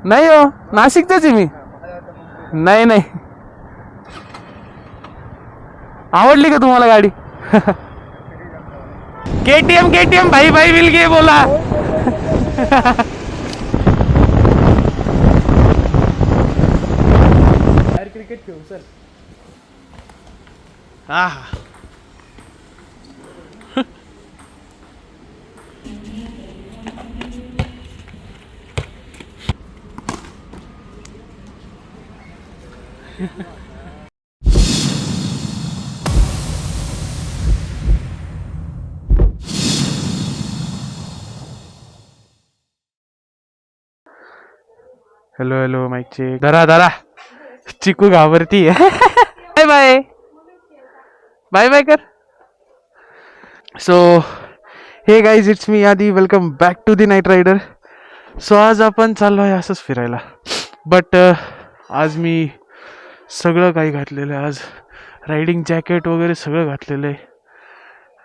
नाही हो, नाशिकचाच आहे मी. नाही नाही, आवडली का तुम्हाला गाडी? केटीएम केटीएम भाई भाई मिल गए बोला. क्रिकेट खेळू सर. हा हा. Hello hello mike check. धरा धरा, चिकू घाबरती. बाय बाय बाय बाय कर. So hey guys, it's me Adi. Welcome back to the night rider. So आज आपण चाललो आहे असंच फिरायला. बट आज मी सगळं काही घातलेलं आहे. आज रायडिंग जॅकेट वगैरे सगळं घातलेलं आहे.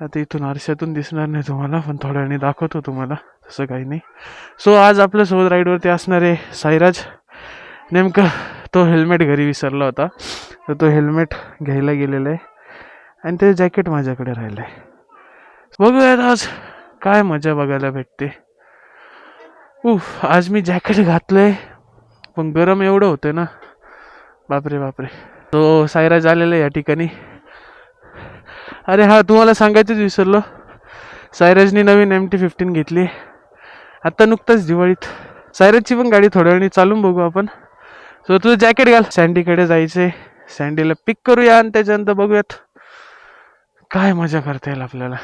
आता इथून आरशातून दिसणार नाही तुम्हाला, पण थोड्या वेळाने दाखवतो तुम्हाला. तसं काही नाही. सो आज आपल्यासोबत राईडवरती असणार आहे साईराज. नेमकं तो हेल्मेट घरी विसरला होता, तर तो हेल्मेट घ्यायला गेलेला आहे आणि ते जॅकेट माझ्याकडे राहिलं आहे. बघूयात आज काय मजा बघायला भेटते. आज मी जॅकेट घातलं आहे, पण गरम एवढं होतं ना, बापरे बापरे. तो साईराज आलेला आहे या ठिकाणी. अरे हा, तुम्हाला सांगायचंच विसरलो, सायराजनी नवीन MT-15 घेतली आत्ता नुकताच दिवाळीत. सायराजची पण गाडी थोड्या वेळाने चालून बघू आपण. सो तुझं जॅकेट घाल, सँडीकडे जायचंय, सँडीला पिक करूया आणि त्याच्यानंतर बघूयात काय मजा करता येईल आपल्याला.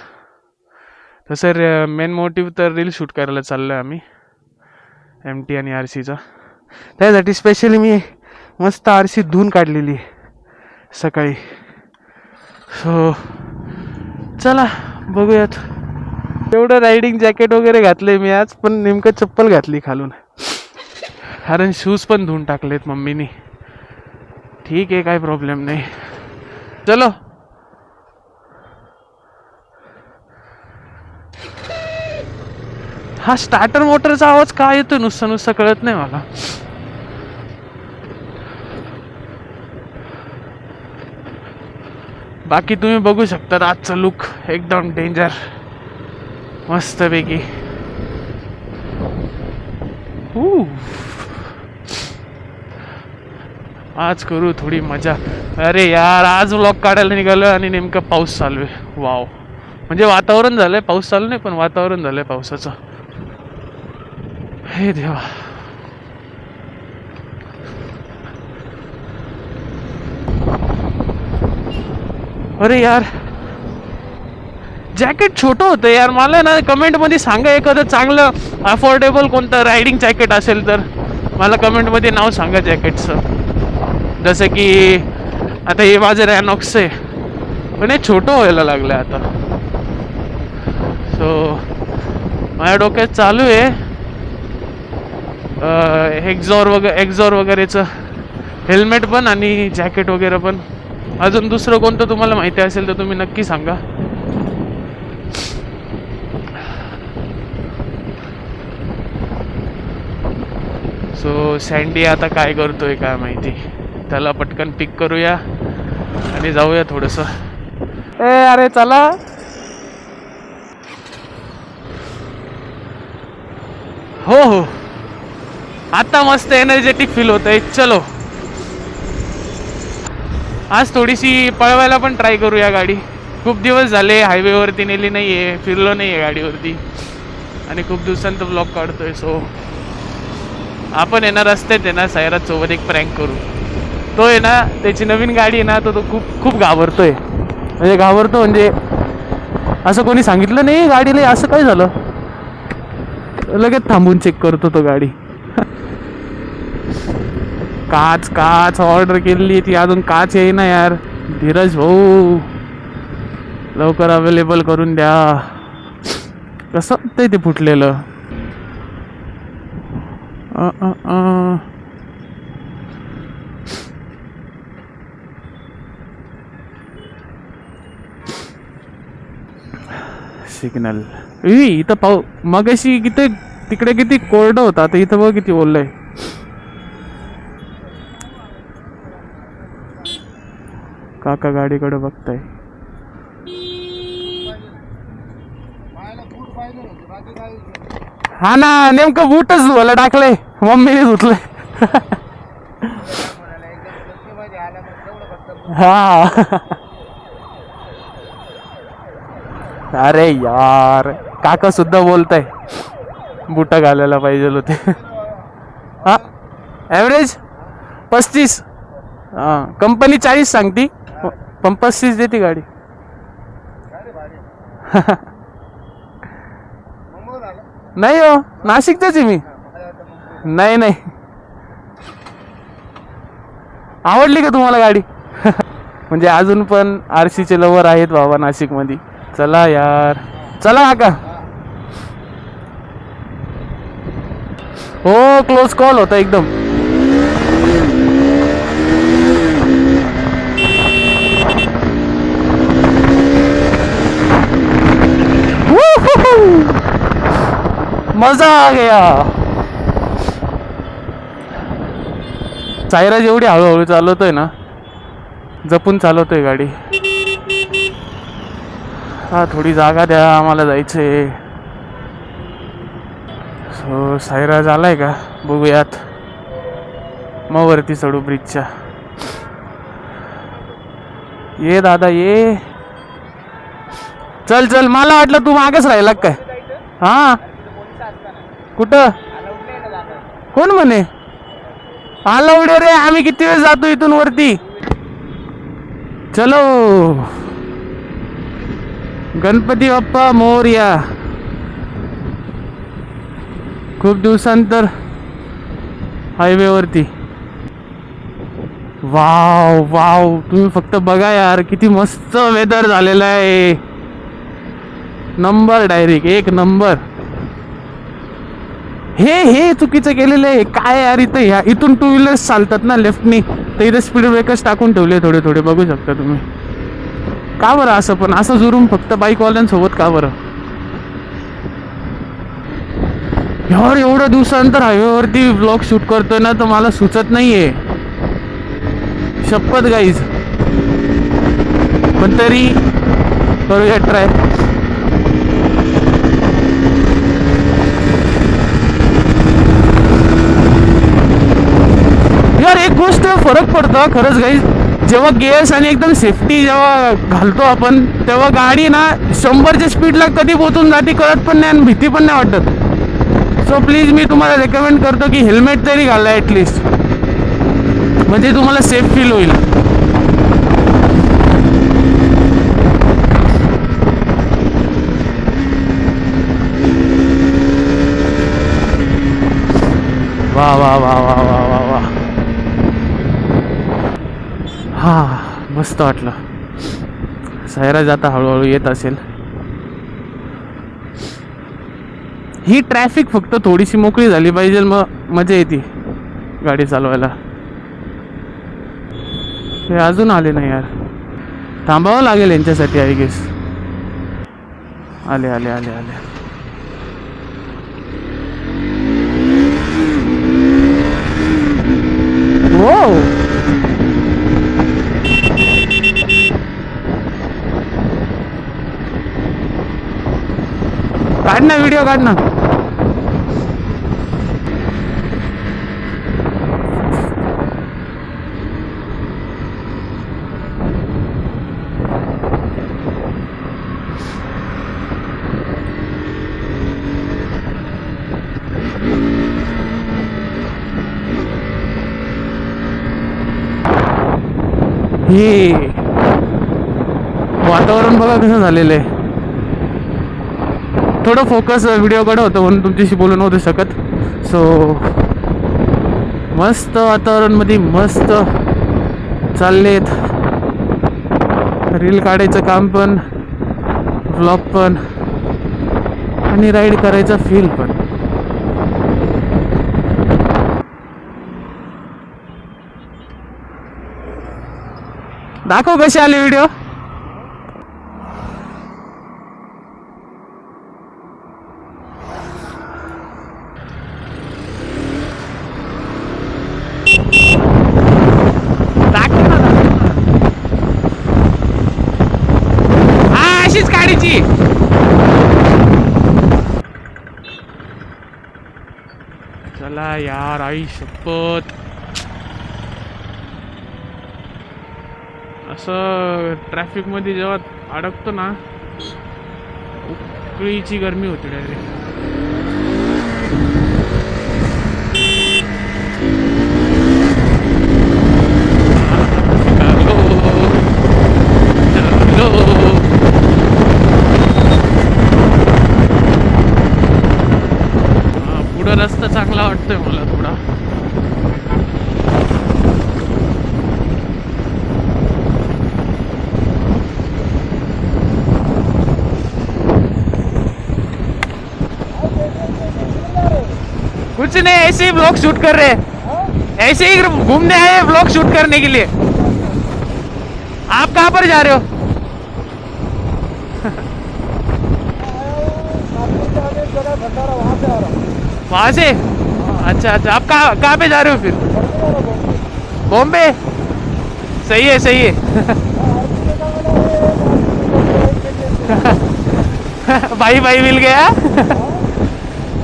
तसं मेन मोटिव्ह तर रील शूट करायला चाललो आहे आम्ही, MT आणि RCचा. त्यासाठी स्पेशली मी मस्त RC धुवून काढलेली आहे सकाळी. सो चला बघूयात. एवढं रायडिंग जॅकेट वगैरे घातले मी आज, पण नेमकं चप्पल घातली खालून, कारण शूज पण धुवून टाकलेत मम्मीनी. ठीक आहे, काय प्रॉब्लेम नाही. चलो. हा स्टार्टर मोटरचा आवाज काय येतो नुसतं नुसतं कळत नाही मला. बाकी तुम्ही बघू शकता आजचा लुक एकदम डेंजर, मस्तपैकी. आज करू थोडी मजा. अरे यार, आज व्लॉग काढायला निघालो आणि नेमकं पाऊस चालू आहे. वाव, म्हणजे वातावरण झालंय, पाऊस चालू नाही पण वातावरण झालंय पावसाचं. हे देवा. अरे यार, जॅकेट छोटं होतं यार. मला ना कमेंटमध्ये सांगा एखादं चांगलं अफोर्डेबल कोणतं रायडिंग जॅकेट असेल तर मला कमेंटमध्ये नाव सांगा जॅकेटचं. जसं की आता हे माझं रॅनॉक्स आहे, पण हे छोटं व्हायला लागलं आता. सो माझ्या डोक्यात चालू आहे एक्झॉर वगैरेचं हेल्मेट पण आणि जॅकेट वगैरे पण. अजून दुसरं कोणतं तुम्हाला माहिती असेल तर तुम्ही नक्की सांगा. सो सँडी आता काय करतोय काय माहिती, त्याला पटकन पिक करूया आणि जाऊया थोडंसं. अरे चला. हो हो, आता मस्त एनर्जेटिक फील होत आहे. चलो, आज थोडीशी पळवायला पण ट्राय करूया गाडी. खूप दिवस झाले हायवेवरती नेली नाही आहे, फिरलो नाही आहे गाडीवरती, आणि खूप दिवसांत ब्लॉग काढतोय. सो आपण येणार रस्त्यात आहे ना सायराज सोबत एक प्रँक करू. तो आहे ना, त्याची नवीन गाडी आहे ना, तो खूप खूप घाबरतोय. म्हणजे घाबरतो म्हणजे असं कोणी सांगितलं नाही गाडीला असं काय झालं, लगेच थांबून चेक करतो तो गाडी. काच ऑर्डर केलेली ती अजून काच येईना यार. धीरज भाऊ, लवकर अवेलेबल करून द्या. कसं ते फुटलेलं. सिग्नल इथं मगाशी किती तिकडे किती कोरडं होतं, आता इथं बघ किती ओललंय. काका गाडीकडे बघताय. हा ना, नेमकं बूटच धुवायला टाकलंय, मम्मीने धुतलंय. हा. अरे यार, काका सुद्धा बोलताय बुट घालायला पाहिजे होते. हा, ॲव्हरेज 35. हा, कंपनी 40 सांगती, पण 35 देते गाडी. नाही हो, नाशिकचाच आहे मी. नाही नाही, आवडली का तुम्हाला गाडी? म्हणजे अजून पण आरसीचे लवर आहेत बाबा नाशिकमध्ये. चला यार, चला काका. हो, क्लोज कॉल होता एकदम. मजा आ गया. सायरा जेवढी हळूहळू चालवतोय ना, जपून चालवतोय गाडी. हा, थोडी जागा द्या, आम्हाला जायचंय. सो सायरा झालाय का बघूयात, मग वरती चढू ब्रिजच्या. ये दादा ये. चल चल, मला वाटलं तू मागच राहिला काय. हा, कुठं? कोण म्हणे अलाउड रे? आम्ही किती वेळ जातो इथून वरती. चलो, गणपती बाप्पा मोरया. खूप दिवसांतर हायवे वरती. वाव वाव, तुम्ही फक्त बघा यार, किती मस्त वेदर झालेला आहे. नंबर, डायरेक्ट एक नंबर. हे चुकीचं केलेलं आहे काय यार. इथं इथून टू व्हीलर्स चालतात ना लेफ्टनी, तर इथे स्पीड ब्रेकर्स टाकून ठेवले थोडे थोडे, बघू शकता तुम्ही. का बरं असं, पण असं जुरून फक्त बाईकवाल्यांसोबत का बरं यार? एवढ्या दिवसानंतर हायवेवरती ब्लॉग शूट करतोय ना, तर मला सुचत नाहीये, शपथ गाईज. पण तरी करूया ट्राय. यार एक गोष्ट फरक पडतो खरंच गाईज, जेव्हा गिअर्स आणि एकदम सेफ्टी जेव्हा घालतो आपण, तेव्हा गाडी ना 100च्या स्पीडला कधी पोहोचून जाते कळत पण नाही आणि भीती पण नाही वाटत. सो प्लीज मी तुम्हाला रेकमेंड करतो की हेल्मेट तरी घाला ॲटलिस्ट, म्हणजे तुम्हाला सेफ फील होईल. वा वा वा वा वा वा वा. हा, मस्त वाटलं. सायरा जाता हळूहळू येत असेल. ही ट्रॅफिक फक्त थोडीशी मोकळी झाली पाहिजे, मग मजा येते गाडी चालवायला. हे अजून आले नाही यार, थांबावं लागेल यांच्यासाठी आय गेस. आले आले आले आले. हो, काढ ना व्हिडिओ, काढ ना. हे वातावरण बघा कसं झालेलं आहे. थोडं फोकस व्हिडिओकडे होतं म्हणून तुमच्याशी बोलू नव्हतं शकत. सो मस्त वातावरणमध्ये मस्त चाललेत, रील काढायचं काम पण, व्लॉग पण, आणि राईड करायचा फील पण. दाखव कसे आले व्हिडिओ. चला यार, आई शपथ. असं ट्रॅफिक मध्ये जेव्हा अडकतो ना, उकळीची गरमी होती डायरेक्ट. पुढं रस्ता चांगला वाटतोय मला थोडा. कुछ नहीं, ऐसे ही ब्लॉग शूट कर रहे हैं, ऐसे ही घूमने आए ब्लॉग शूट करने के लिए. आप कहाँ पर जा रहे हो? वहाँ से? अच्छा अच्छा, आप कहाँ पे जा रहे हो फिर? बॉम्बे. सही है सही है. भाई भाई मिल गया.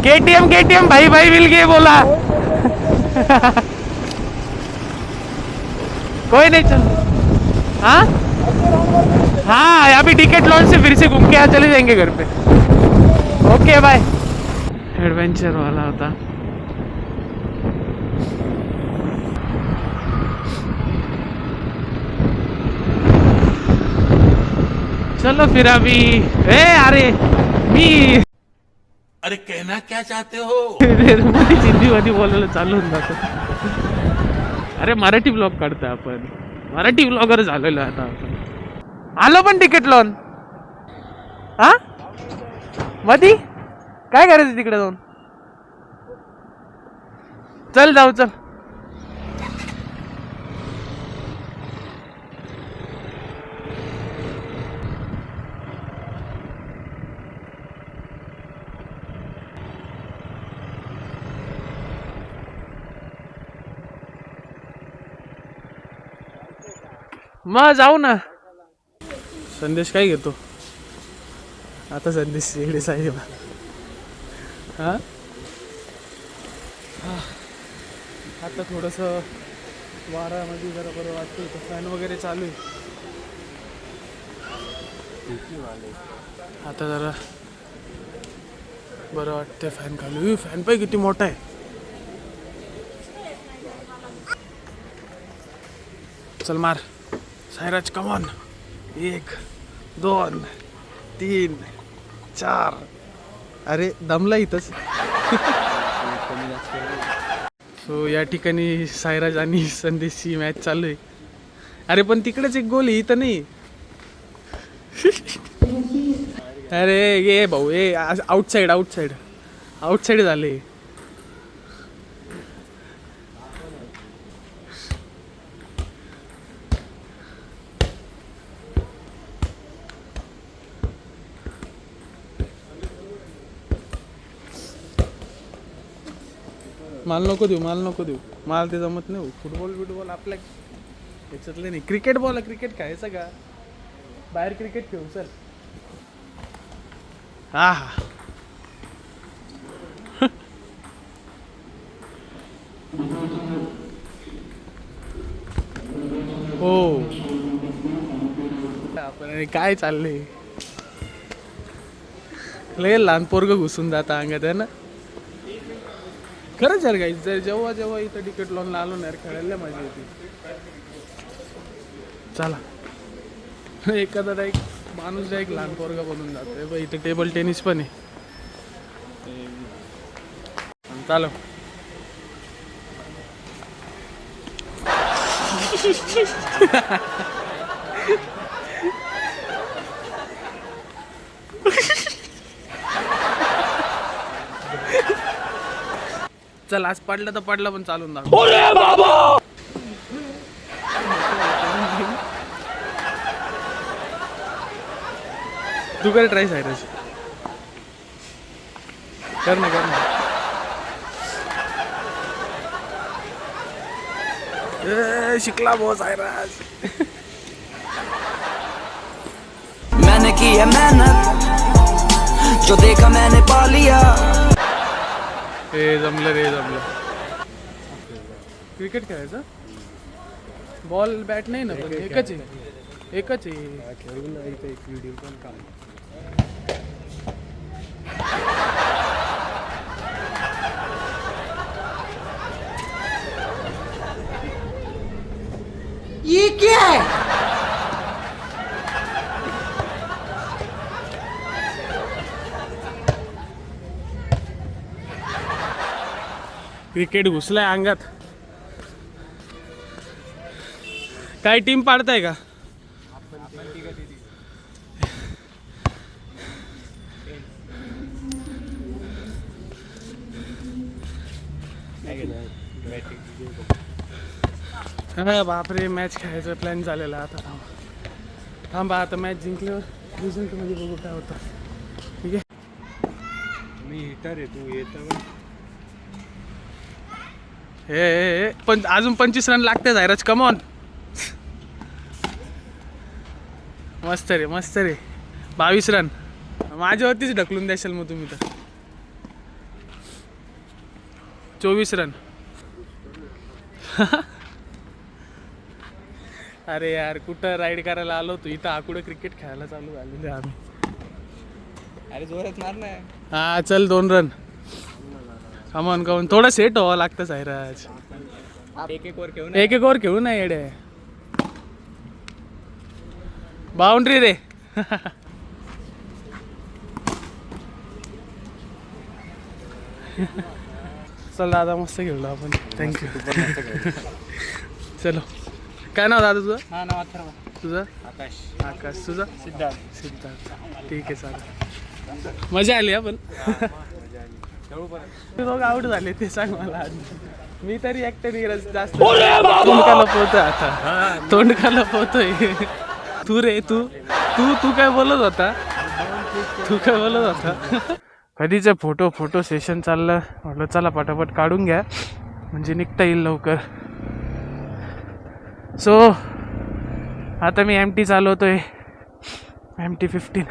KTM भाई भाई मिल गए बोला. कोई नहीं, चल. हाँ हाँ, अभी टिकट लॉन्च से फिर से घूम के चले जाएंगे घर पे. Okay bye. एडवेंचर वाला होता. चलो फिर अभी. अरे मी अरे कहना क्या चाहते हो? हिंदी मध्ये बोलायला चालू होऊन जातं. अरे मराठी ब्लॉग काढतोय आपण, मराठी ब्लॉगर झालेलो आता आपण. आलो पण तिकीट लॉन. हा मधी काय करायचं तिकडे जाऊन? चल जाऊ चल. मग जाऊ ना. संदेश काय घेतो आता? संदेश इकडे साहेब. हा आता थोडंसं वाऱ्यामध्ये जरा बरं वाटतं. तर फॅन वगैरे चालू आहे आता, जरा बरं वाटतंय. फॅन खाली. फॅन पाय किती मोठा आहे. चल मार सायराज, कमॉन. 1 2 3 4. अरे दमला इथंच. सो या ठिकाणी सायराज आणि संदेशची मॅच चालू आहे. अरे पण तिकडेच एक गोल आहे, इथं नाही. अरे ये भाऊ, ये आउटसाइड आउटसाइड आउटसाइड झाले. माल नको देऊ, माल नको देऊ. माल ते जमत नाही. फुटबॉल आपल्या याच्यातले नाही. क्रिकेट बॉल, क्रिकेट खेळायचं का? बाहेर क्रिकेट खेळू चल. हा हा. हो आपण काय चाललंय. लय लहान पोरग घुसून जाता अंगात आहे ना. खरंच यार गाईज, जर जेव्हा जेव्हा इथं तिकीट लावून आलो ना यार, खेळायला मजा येते. चला एखादा डायरेक्ट माणूस डायरेक्ट लहान पोरगा बनून जातो. इथे टेबल टेनिस पण आहे. चालो. चल आज पडलं तर पडलं, पण चालून दाखव. तू कर ट्राय सायरस. कर ना कर ना. शिकला बहुत सायरस. मैंने की है मेहनत, जो देखा मैंने पा लिया. हे जमलं रे जमलं. क्रिकेट खेळायचं बॉल बॅट नाही ना पण एकच आहे एकच आहे. खेळून एक व्हिडिओ पण काढ. ये क्या है? क्रिकेट घुसलाय अंगात. काय टीम पाडताय का? अरे बापरे मॅच खेळायचा प्लॅन झालेला. आता थांबा आता मॅच जिंकल्यावर रिझल्टमध्ये बघू काय होतं. ठीक आहे मी हिटर आहे तू येतं हे पण अजून 25 रन लागते जायराज. कमॉन मस्त रे मस्त रे. 22 रन माझ्यावरतीच ढकलून द्याल मग तुम्ही तर. 24 रन. अरे यार कुठं राईड करायला आलो तू इथं आकुडं क्रिकेट खेळायला चालू झालेले आम्ही. अरे जोरात मार ना. हा चल 2 रन. कमॉन कमॉन थोडं सेट व्हावं लागतं सायराज. एक एक ओव्हर घेऊन एक एक ओव्हर खेळू नाही येडे. बाउंड्री रे. चल दादा मस्त खेळलो आपण. थँक्यू. चलो काय नाव दादा तुझं? हा नाव अथर्व. तुझं? आकाश. आकाश. तुझं? सिद्धार्थ. सिद्धार्थ. ठीक आहे चालेल. मजा आली आपण. दोघं आउट झाले ते सांग मला आज. मी तरी ऍक्टर जास्त तोंड का लपवतोय आता. तोंड का लपवतोय तू रे. तू तू तू काय बोलत होता? तू काय बोलत होता? कधीचं फोटो सेशन चाललं. म्हटलं चला पटापट काढून घ्या म्हणजे निघता येईल लवकर. सो आता मी MT चालवतोय. MT 15.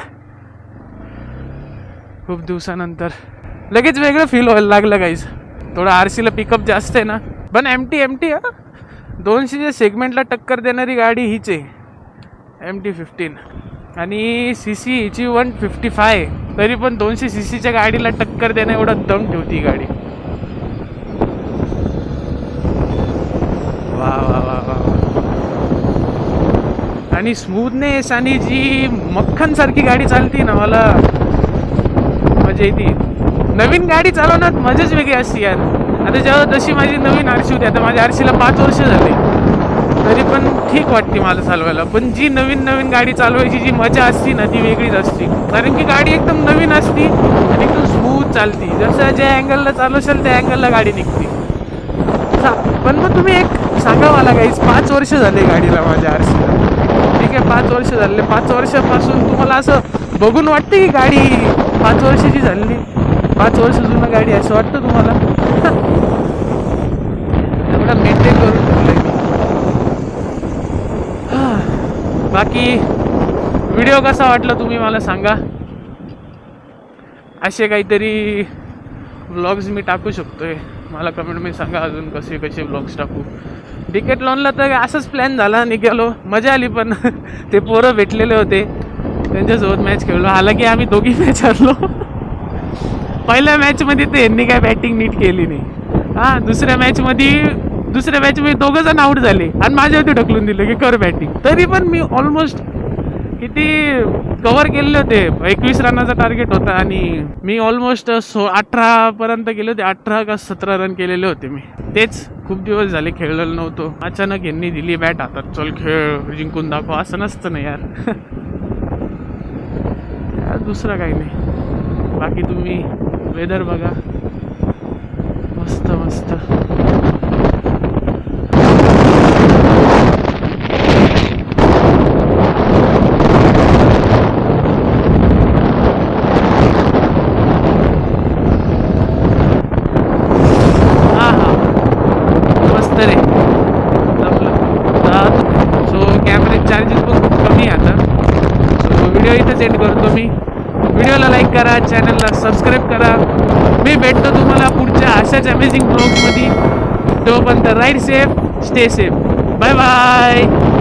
खूप दिवसानंतर लगेच वेगळं फील व्हायला लागलं काहीच. थोडं RCला पिकअप जास्त आहे ना. पण MT हा 200च्या सेगमेंटला टक्कर देणारी गाडी हीच आहे MT 15. आणि CC हिची 155. तरी पण 200 CCच्या गाडीला टक्कर देणं एवढा दम ठेवती ही गाडी. वा वा वा वा. आणि स्मूथनेस आणि जी मक्खन सारखी गाडी चालती ना मला मजा येते. नवीन गाडी चालवण्यात मजाच वेगळी असते यार. आता जेव्हा जशी माझी नवीन RC होती. आता माझ्या RCला 5 वर्ष झाले तरी पण ठीक वाटते मला चालवायला. पण जी नवीन गाडी चालवायची जी मजा असती ना ती वेगळीच असते. कारण की गाडी एकदम नवीन असती आणि एकदम स्मूथ चालती. जसं ज्या अँगलला चालवशाल त्या अँगलला गाडी निघते. पण मग तुम्ही एक सांगा मला काहीच 5 वर्ष झाले गाडीला माझ्या RCला. ठीक आहे 5 वर्ष झाले. 5 वर्षापासून तुम्हाला असं बघून वाटते की गाडी 5 वर्षाची झाली. 5 वर्ष जुनं गाडी असं वाटतं तुम्हाला? एवढा मेंटेन करून ठेवलंय मी. बाकी व्हिडिओ कसा वाटला तुम्ही मला सांगा. असे काहीतरी व्लॉग्स मी टाकू शकतोय. मला कमेंटमध्ये सांगा अजून कसे व्लॉग्स टाकू. डिकेथलॉनला तर असंच प्लॅन झाला निघालो. मजा आली पण ते पोरं भेटलेले होते त्यांच्यासोबत मॅच खेळलो. हालाकी आम्ही दोघी मॅच हरलो. पहिल्या मॅचमध्ये तर यांनी काय बॅटिंग नीट केली नाही. हां दुसऱ्या मॅचमध्ये दोघं जण आऊट झाले आणि माझ्यावरती ढकलून दिलं की कर बॅटिंग. तरी पण मी ऑलमोस्ट किती कव्हर केलेले होते. 21 रनाचा टार्गेट होता आणि मी ऑलमोस्ट 18 पर्यंत गेले होते. 18 का 17 रन केलेले होते मी. तेच खूप दिवस झाले खेळलेलो नव्हतो. अचानक यांनी दिली बॅट हातात. चल खेळ जिंकून दाखव. असं नसतं ना यार. दुसरं काही नाही. बाकी तुम्ही वेदर बघा मस्त मस्त. चार्जेस पण खूप कमी आहे आता. सो व्हिडिओ इथंच एंड करतो मी. व्हिडिओला लाईक करा, चॅनलला सबस्क्राईब करा. मी भेटतो तुम्हाला पुढच्या अशाच अमेझिंग ब्लॉग्समध्ये. तोपर्यंत ride safe, stay safe. Bye bye.